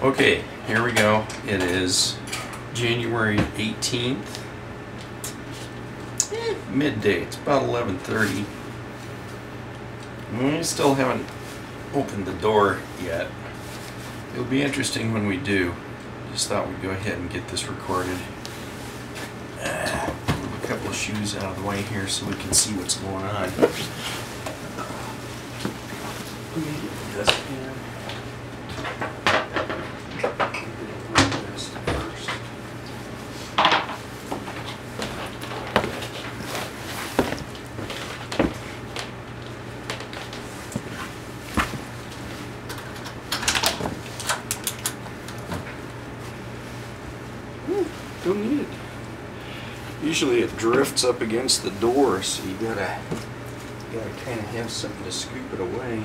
Okay, here we go. It is January 18th. Midday. It's about 11:30. We still haven't opened the door yet. It'll be interesting when we do. Just thought we'd go ahead and get this recorded. Move a couple of shoes out of the way here so we can see what's going on. Let me get this here. Don't need it. Usually it drifts up against the door, so you gotta kind of have something to scoop it away.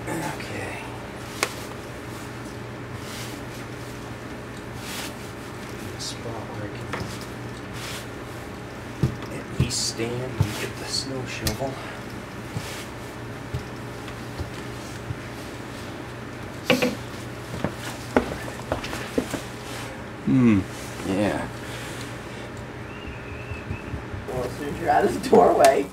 Okay. Spot where I can at least stand and get the snow shovel. Yeah. Well, as soon as you're out of the doorway.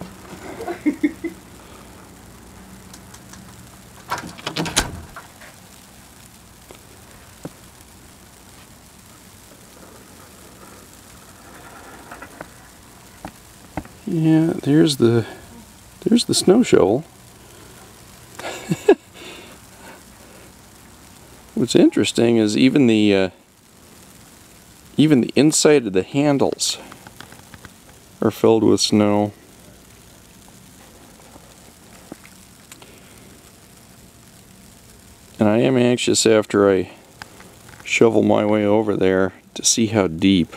Yeah, there's the snow shovel. What's interesting is even the inside of the handles are filled with snow. And I am anxious after I shovel my way over there to see how deep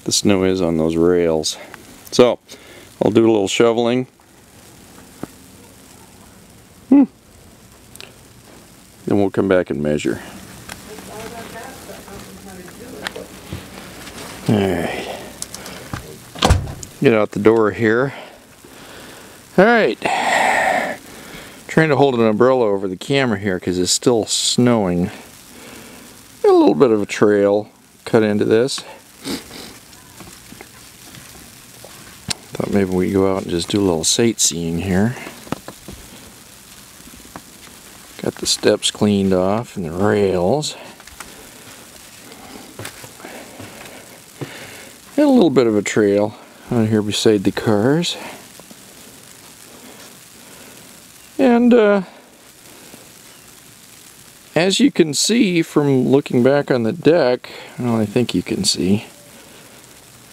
the snow is on those rails. So, I'll do a little shoveling. Then we'll come back and measure. Alright. Get out the door here. Alright. Trying to hold an umbrella over the camera here because it's still snowing. Got a little bit of a trail cut into this. Thought maybe we go out and just do a little sightseeing here. Got the steps cleaned off and the rails. Got a little bit of a trail out here beside the cars. And as you can see from looking back on the deck, well, I think you can see,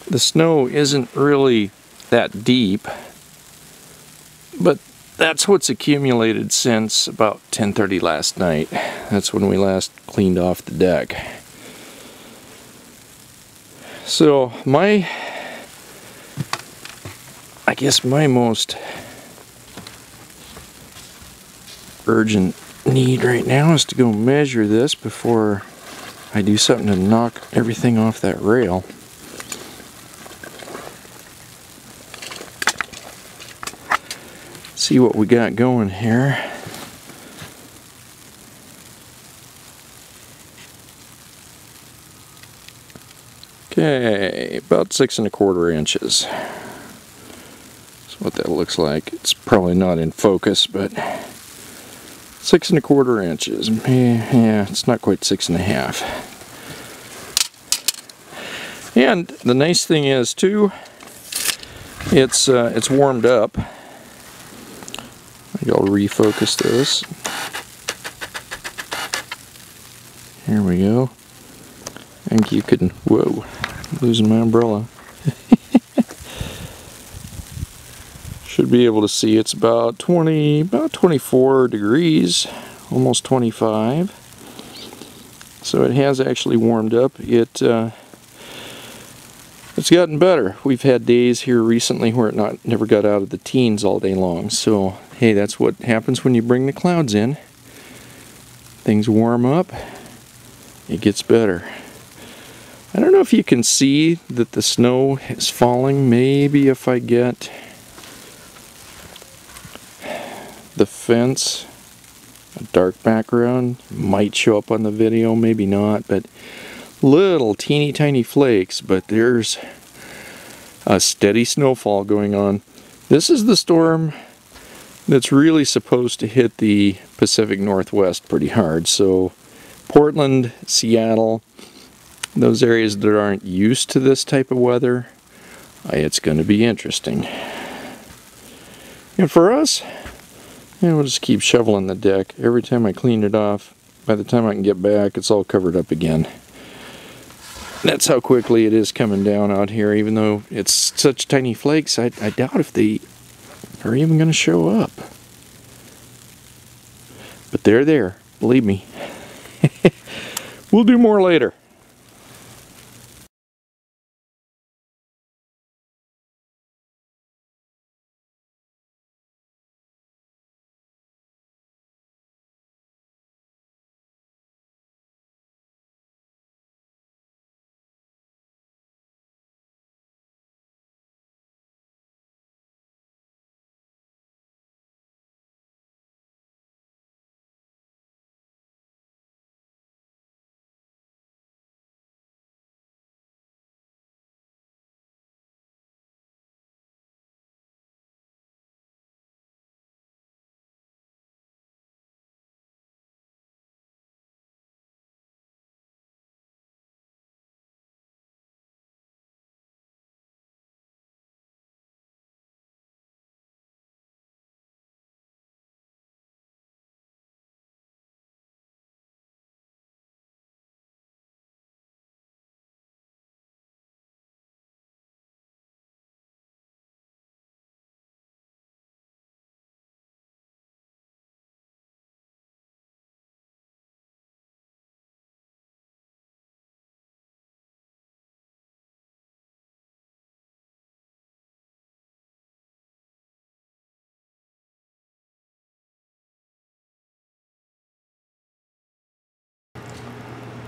the snow isn't really that deep, but that's what's accumulated since about 10:30 last night. That's when we last cleaned off the deck. So I guess my most urgent need right now is to go measure this before I do something to knock everything off that rail. See what we got going here. Okay, about 6 1/4 inches. That's what that looks like. It's probably not in focus, but 6 1/4 inches. Yeah, it's not quite 6 1/2. And the nice thing is too, it's warmed up. I'll refocus this. Here we go. I think you can, whoa, losing my umbrella. Should be able to see it's about 24 degrees, almost 25. So it has actually warmed up. It's gotten better. We've had days here recently where it never got out of the teens all day long. So hey, that's what happens when you bring the clouds in. things warm up, it gets better. I don't know if you can see that the snow is falling. Maybe if I get the fence, a dark background, might show up on the video, maybe not, but little teeny tiny flakes, but there's a steady snowfall going on. This is the storm that's really supposed to hit the Pacific Northwest pretty hard. So Portland, Seattle, those areas that aren't used to this type of weather, it's going to be interesting. And for us, we'll just keep shoveling the deck. Every time I clean it off, by the time I can get back, it's all covered up again. That's how quickly it is coming down out here, even though it's such tiny flakes. I doubt if they are even going to show up. But they're there, believe me. We'll do more later.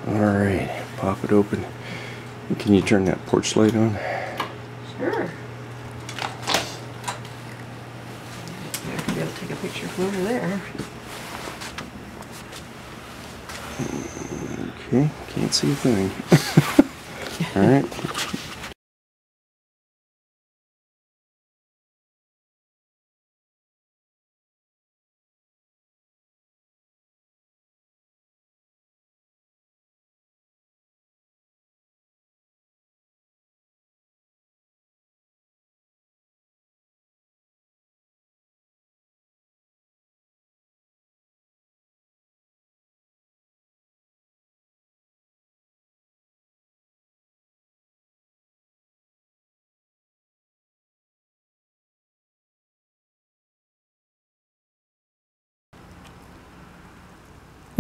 Alright, pop it open. Can you turn that porch light on? Sure. I'll be able to take a picture from over there. Okay, can't see a thing. Alright.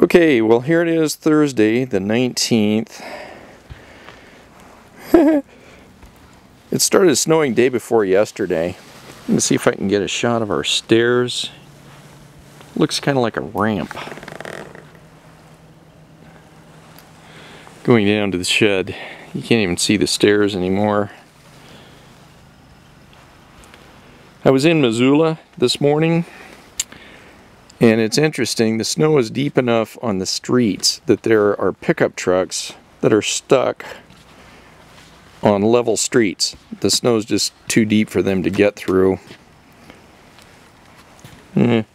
Okay, well here it is, Thursday, the 19th. It started snowing day before yesterday. Let me see if I can get a shot of our stairs. Looks kind of like a ramp going down to the shed. You can't even see the stairs anymore. I was in Missoula this morning, and it's interesting, the snow is deep enough on the streets that there are pickup trucks that are stuck on level streets. The snow's just too deep for them to get through. We've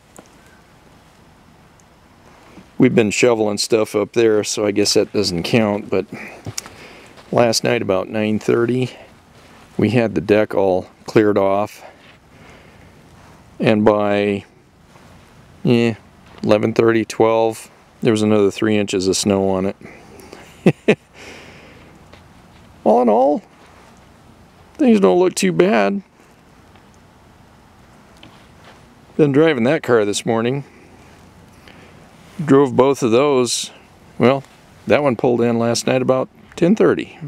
been shoveling stuff up there, so I guess that doesn't count, but last night about 9:30 we had the deck all cleared off, and by 11:30, 12, there was another 3 inches of snow on it. All in all, things don't look too bad. Been driving that car this morning. Drove both of those. Well, that one pulled in last night about 10:30.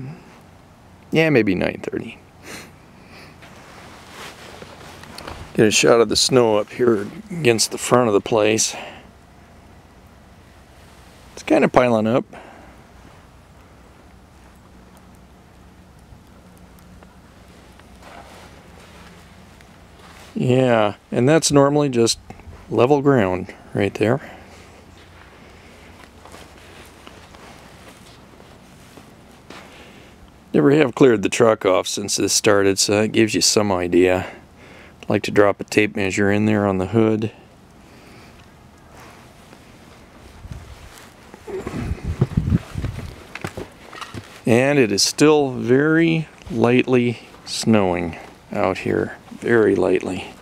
Yeah, maybe 9:30. Get a shot of the snow up here against the front of the place. It's kind of piling up. Yeah, and that's normally just level ground right there. Never have cleared the truck off since this started, so that gives you some idea. I'd like to drop a tape measure in there on the hood. And it is still very lightly snowing out here. Very lightly.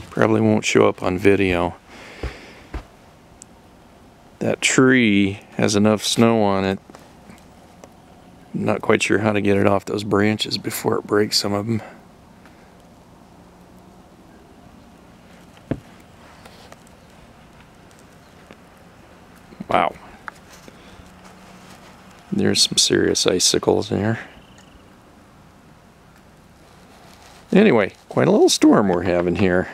Probably won't show up on video. That tree has enough snow on it. I'm not quite sure how to get it off those branches before it breaks some of them. Wow. There's some serious icicles there. Anyway, quite a little storm we're having here.